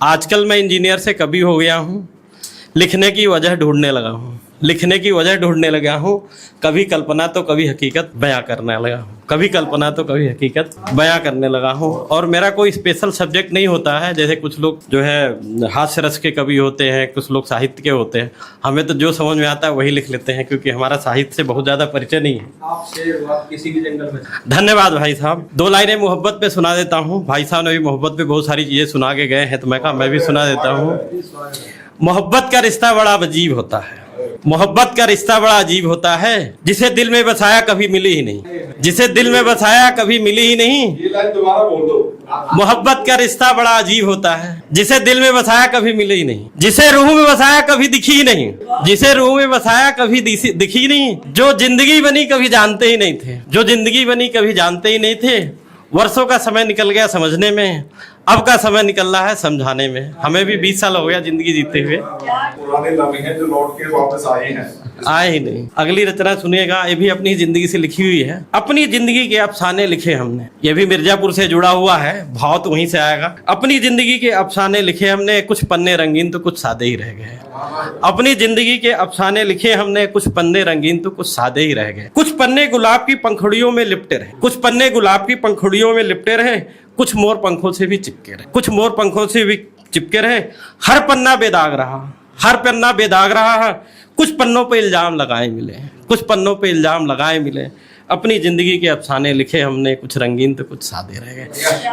आजकल मैं इंजीनियर से कभी हो गया हूँ, लिखने की वजह ढूंढने लगा हूँ, लिखने की वजह ढूंढने लगा हूँ। कभी कल्पना तो कभी हकीकत बयां करने लगा हूँ, कभी कल्पना तो कभी हकीकत बयां करने लगा हूँ। और मेरा कोई स्पेशल सब्जेक्ट नहीं होता है, जैसे कुछ लोग जो है हास्य रस के कवि होते हैं, कुछ लोग साहित्य के होते हैं। हमें तो जो समझ में आता है वही लिख लेते हैं, क्योंकि हमारा साहित्य से बहुत ज़्यादा परिचय नहीं है। आप किसी भी जंगल में। धन्यवाद भाई साहब। 2 लाइनें मोहब्बत पे सुना देता हूँ। भाई साहब ने भी मोहब्बत पे बहुत सारी चीज़ें सुना के गए हैं, तो मैं कहा मैं भी सुना देता हूँ। मोहब्बत का रिश्ता बड़ा अजीब होता है, मोहब्बत का रिश्ता बड़ा अजीब होता है, जिसे दिल में बसाया कभी मिली ही नहीं, जिसे दिल में बसाया कभी मिली ही नहीं। ये लाइन दोबारा बोल दो। मोहब्बत का रिश्ता बड़ा अजीब होता है, जिसे दिल में बसाया कभी मिली ही नहीं, जिसे रूह में बसाया कभी दिखी ही नहीं, जिसे रूह में बसाया कभी दिखी नहीं। जो जिंदगी बनी कभी जानते ही नहीं थे, जो जिंदगी बनी कभी जानते ही नहीं थे। वर्षों का समय निकल गया समझने में, अब का समय निकल रहा है समझाने में। हमें भी 20 साल हो गया जिंदगी जीते हुए, पुराने लम्हे हैं जो लौट के वापस आए हैं। आए ही नहीं। अगली रचना सुनिएगा, ये भी अपनी जिंदगी से लिखी हुई है। अपनी जिंदगी के अफसाने लिखे हमने, ये भी मिर्जापुर से जुड़ा हुआ है, भाव तो वहीं से आएगा। अपनी जिंदगी के अफसाने लिखे हमने, कुछ पन्ने रंगीन तो कुछ सादे ही रह गए। अपनी जिंदगी के अफसाने लिखे हमने, कुछ पन्ने रंगीन तो कुछ सादे ही रह गए। कुछ पन्ने गुलाब की पंखुड़ियों में लिपटे रहे, कुछ पन्ने गुलाब की पंखुड़ियों में लिपटे रहे, कुछ मोर पंखों से भी चिपके रहे, कुछ मोर पंखों से भी चिपके रहे। हर पन्ना बेदाग रहा, हर पन्ना बेदाग रहा है। कुछ पन्नों पे इल्जाम लगाए मिले, कुछ पन्नों पे इल्जाम लगाए मिले। अपनी जिंदगी के अफसाने लिखे हमने, कुछ रंगीन तो कुछ सादे रह गए।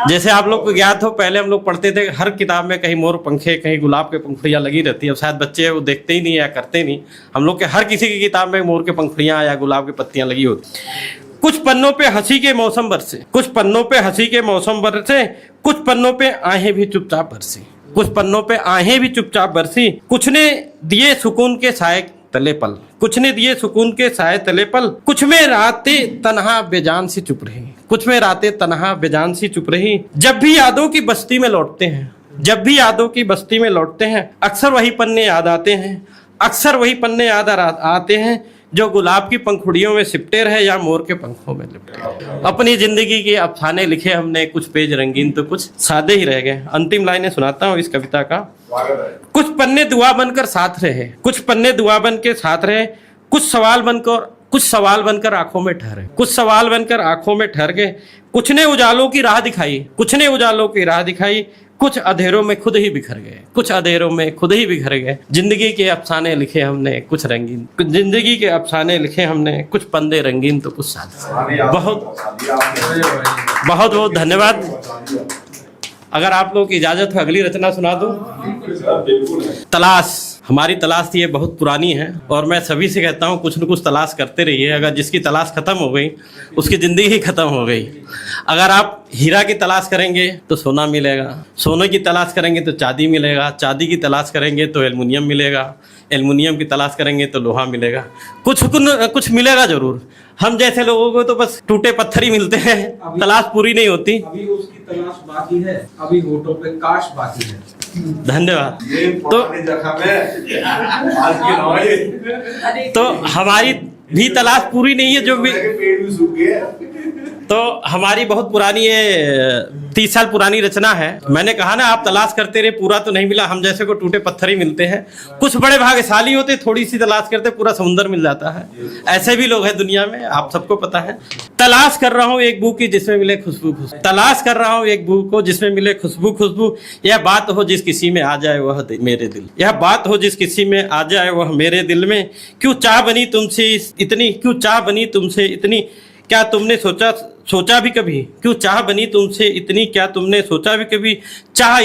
जैसे आप लोग को ज्ञात हो, पहले हम लोग पढ़ते थे हर किताब में कहीं मोर पंखे, कहीं गुलाब के पंखुड़ियाँ लगी रहती है। अब शायद बच्चे वो देखते ही नहीं या करते नहीं। हम लोग के हर किसी की किताब में मोर के पंखुड़ियाँ या गुलाब की पत्तियाँ लगी होती। कुछ पन्नों पे हंसी के मौसम बरसे, कुछ पन्नों पे हंसी के मौसम बरसे, कुछ पन्नों पे आहें भी चुपचाप बरसी, कुछ पन्नों पे आहें भी चुपचाप बरसी। कुछ ने दिए सुकून के साए तले पल, कुछ ने दिए सुकून के साए तले पल। कुछ में रातें तन्हा बेजान सी चुप रही, कुछ में रातें तन्हा बेजान सी चुप रही। जब भी यादों की बस्ती में लौटते हैं, जब भी यादों की बस्ती में लौटते हैं, अक्सर वही पन्ने याद आते हैं, अक्सर वही पन्ने याद आते हैं, जो गुलाब की पंखुड़ियों में सिपटे रहे या मोर के पंखों में लिपटे। अपनी जिंदगी के अफसाने लिखे हमने, कुछ पेज रंगीन तो कुछ सादे ही रह गए। अंतिम लाइनें सुनाता हूँ इस कविता का। कुछ पन्ने दुआ बनकर साथ रहे, कुछ पन्ने दुआ बन के साथ रहे, कुछ सवाल बनकर आंखों में ठहरे, कुछ सवाल बनकर आंखों में ठहर गए। कुछ ने उजालों की राह दिखाई, कुछ ने उजालों की राह दिखाई, कुछ अंधेरों में खुद ही बिखर गए, कुछ अंधेरों में खुद ही बिखर गए। जिंदगी के अफसाने लिखे हमने, कुछ रंगीन, जिंदगी के अफसाने लिखे हमने, कुछ पन्ने रंगीन तो कुछ सादे। बहुत बहुत बहुत धन्यवाद। अगर आप लोग की इजाजत हो अगली रचना सुना दूं। तलाश, हमारी तलाश ये बहुत पुरानी है, और मैं सभी से कहता हूँ कुछ न कुछ तलाश करते रहिए। अगर जिसकी तलाश खत्म हो गई उसकी जिंदगी ही खत्म हो गई। अगर आप हीरा की तलाश करेंगे तो सोना मिलेगा, सोने की तलाश करेंगे तो चांदी मिलेगा, चांदी की तलाश करेंगे तो एल्युमिनियम मिलेगा, एल्युमिनियम की तलाश करेंगे तो लोहा मिलेगा। कुछ मिलेगा जरूर। हम जैसे लोगों को तो बस टूटे पत्थर ही मिलते हैं, तलाश पूरी नहीं होती। अभी उसकी तलाश बाकी है, अभी होठों पे काश बाकी है। धन्यवाद। तो हमारी भी तलाश पूरी नहीं है, जो भी पेड़ भी सूख गए। तो हमारी बहुत पुरानी ये 30 साल पुरानी रचना है। मैंने कहा ना, आप तलाश करते रहे, पूरा तो नहीं मिला। हम जैसे को टूटे पत्थर ही मिलते हैं। कुछ बड़े भाग्यशाली होते, थोड़ी सी तलाश करते पूरा समुद्र मिल जाता है। ऐसे भी लोग हैं दुनिया में, आप सबको पता है। तलाश कर रहा हूँ एक बुक की जिसमें मिले खुशबू खुशबू, तलाश कर रहा हूँ एक बुक को जिसमें मिले खुशबू खुशबू। यह बात हो जिस किसी में आ जाए वह मेरे दिल, यह बात हो जिस किसी में आ जाए वह मेरे दिल में। क्यों चाह बनी तुमसे इतनी, क्यों चाह बनी तुमसे इतनी, क्या तुमने सोचा भी कभी, क्यों चाह बनी तुमसे इतनी, क्या तुमने सोचा भी कभी। चाह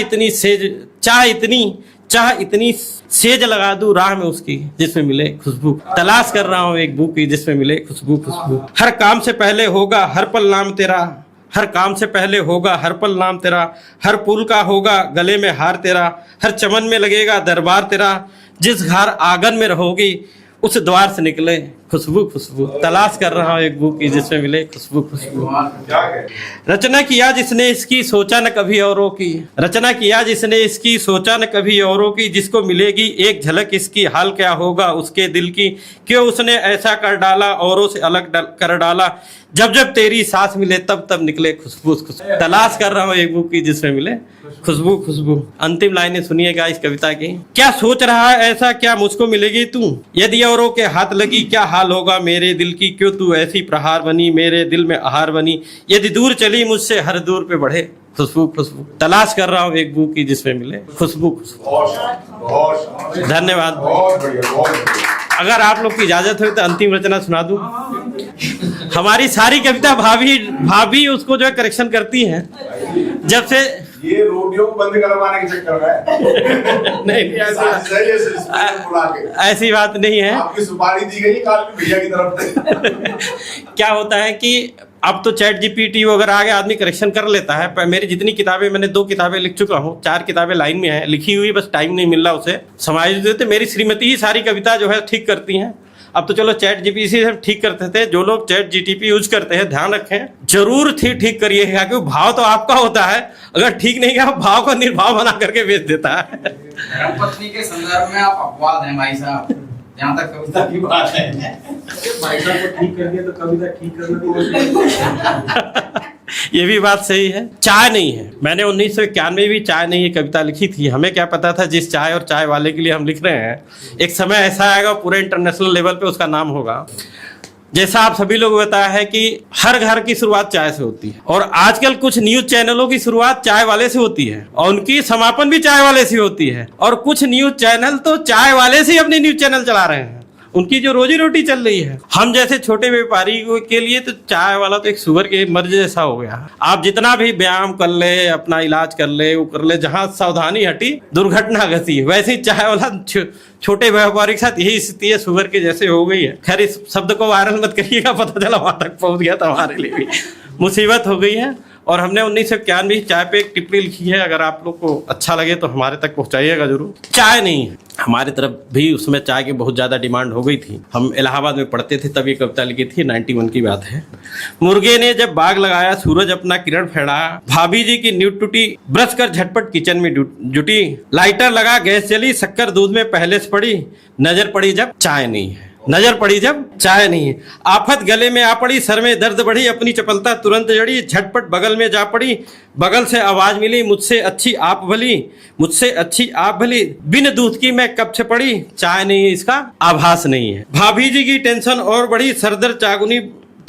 इतनी सेज लगा दूं राह में उसकी जिसमें मिले खुशबू। तलाश कर रहा हूँ एक बुक की जिसमें मिले खुशबू खुशबू। हर काम से पहले होगा हर पल नाम तेरा, हर काम से पहले होगा हर पल नाम तेरा। हर पुल का होगा गले में हार तेरा, हर चमन में लगेगा दरबार तेरा। जिस घर आंगन में रहोगी उस द्वार से निकले खुशबू खुशबू तलाश कर रहा हूँ एक बुक की जिसमें मिले खुशबू खुशबू। रचना किया जिसने इसकी सोचा न कभी औरों की, रचना किया जिसने इसकी सोचा न कभी औरों की, जिसको मिलेगी एक झलक इसकी हाल क्या होगा उसके दिल की, क्यों उसने ऐसा कर डाला औरों से अलग कर डाला, जब जब तेरी सांस मिले तब तब निकले खुशबू खुशबू। तलाश कर रहा हूँ एक बुक की जिसमें मिले खुशबू खुशबू। अंतिम लाइनें सुनिएगा इस कविता की। क्या सोच रहा है ऐसा क्या मुझको मिलेगी तू, यदि औरों के हाथ लगी क्या हाल होगा मेरे दिल की, क्यों तू ऐसी प्रहार बनी मेरे दिल में आहार बनी, यदि दूर चली मुझसे हर दूर पे बढ़े खुशबू खुशबू। तलाश कर रहा हूँ एक बुक की जिसमें मिले खुशबू खुशबू। धन्यवाद। अगर आप लोग की इजाजत हो तो अंतिम रचना सुना दूं। हमारी सारी कविता भाभी उसको जो है करेक्शन करती हैं। जब से ये रोटियों को बंद करवाने के चक्कर में नहीं ऐसी बात नहीं है। आपकी सुपारी दी गई काल भैया की तरफ से। क्या होता है कि अब तो चैट जीपीटी वगैरह आगे आदमी करेक्शन कर लेता है। पर मेरी जितनी किताबें, मैंने 2 किताबें लिख चुका हूँ, 4 किताबें लाइन में हैं लिखी हुई, बस टाइम नहीं मिल रहा उसे समायोजित देते। मेरी श्रीमती ही सारी कविता जो है ठीक करती हैं। अब तो चलो चैट जीपीटी से ठीक करते थे। जो लोग चैट जीटीपी यूज करते हैं ध्यान रखें, जरूर ठीक करिएगा, क्योंकि भाव तो आपका होता है। अगर ठीक नहीं किया भाव को निर्भाव बना करके बेच देता है। धर्मपत्नी के संदर्भ में आप अपवाद हैं भाई साहब, जहाँ तक कविता की बात है। भाई साहब को ठीक कर दिया तो कविता ठीक करना ये भी बात सही है। चाय नहीं है, मैंने 1991 भी चाय नहीं है कविता लिखी थी। हमें क्या पता था जिस चाय और चाय वाले के लिए हम लिख रहे हैं एक समय ऐसा आएगा पूरे इंटरनेशनल लेवल पे उसका नाम होगा। जैसा आप सभी लोग बताया है कि हर घर की शुरुआत चाय से होती है, और आजकल कुछ न्यूज चैनलों की शुरुआत चाय वाले से होती है और उनकी समापन भी चाय वाले से होती है। और कुछ न्यूज चैनल तो चाय वाले से ही अपनी न्यूज चैनल चला रहे हैं, उनकी जो रोजी रोटी चल रही है। हम जैसे छोटे व्यापारी के लिए तो चाय वाला तो एक शुगर के मर्ज जैसा हो गया। आप जितना भी व्यायाम कर ले, अपना इलाज कर ले, वो कर ले, जहाँ सावधानी हटी दुर्घटना घटी। वैसे ही चाय वाला छोटे व्यापारी के साथ यही स्थिति है, शुगर के जैसे हो गई है। खैर इस शब्द को वायरल मत करिएगा, पता चला वहां तक पहुंच गया तो हमारे लिए भी मुसीबत हो गई है। और हमने 1991 चाय पे एक टिप्पणी लिखी है, अगर आप लोग को अच्छा लगे तो हमारे तक पहुंचाइएगा जरूर। चाय नहीं है, हमारे तरफ भी उसमें चाय की बहुत ज़्यादा डिमांड हो गई थी। हम इलाहाबाद में पढ़ते थे तब ये कविता लिखी थी, 91 की बात है। मुर्गे ने जब बाग लगाया सूरज अपना किरण फैलाया, भाभी जी की नींद टूटी ब्रश कर झटपट किचन में जुटी, लाइटर लगा गैस जली शक्कर दूध में पहले से पड़ी, नजर पड़ी जब चाय नहीं है, नजर पड़ी जब चाय नहीं है। आफत गले में आ पड़ी, सर में दर्द बढ़ी, अपनी चपलता तुरंत जड़ी, झटपट बगल में जा पड़ी, बगल से आवाज मिली मुझसे अच्छी आप भली, मुझसे अच्छी आप भली, बिन दूध की मैं कब से पड़ी, चाय नहीं है इसका आभास नहीं है। भाभी जी की टेंशन और बढ़ी, सरदर चागुनी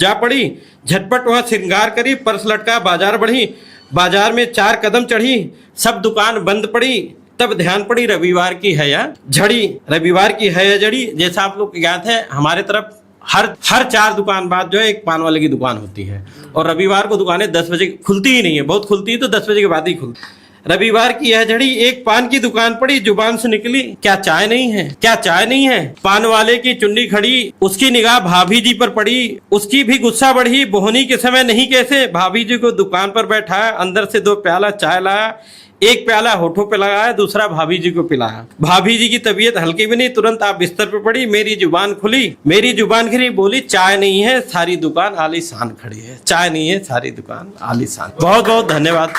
जा पड़ी, झटपट वह श्रृंगार करी, पर्स लटका बाजार बढ़ी, बाजार में 4 कदम चढ़ी, सब दुकान बंद पड़ी, तब ध्यान पड़ी रविवार की है या झड़ी, रविवार की है या जड़ी। जैसा आप लोग ज्ञात है हमारे तरफ हर 4 दुकान बाद जो है एक पान वाले की दुकान होती है, और रविवार को दुकानें 10 बजे खुलती ही नहीं है, बहुत खुलती है तो 10 बजे के बाद ही खुलती। रविवार की यह झड़ी, एक पान की दुकान पड़ी, जुबान से निकली क्या चाय नहीं है, क्या चाय नहीं है। पान वाले की चुन्नी खड़ी, उसकी निगाह भाभी जी पर पड़ी, उसकी भी गुस्सा बढ़ी, बोहनी के समय नहीं कैसे, भाभी जी को दुकान पर बैठाया, अंदर से 2 प्याला चाय लाया, एक प्याला होठों पे लगाया, दूसरा भाभी जी को पिलाया। भाभी जी की तबीयत हल्की भी नहीं, तुरंत आप बिस्तर पे पड़ी, मेरी जुबान खुली, मेरी जुबान खिली, बोली चाय नहीं है सारी दुकान आलीशान खड़ी है, चाय नहीं है सारी दुकान आलीशान। बहुत बहुत धन्यवाद।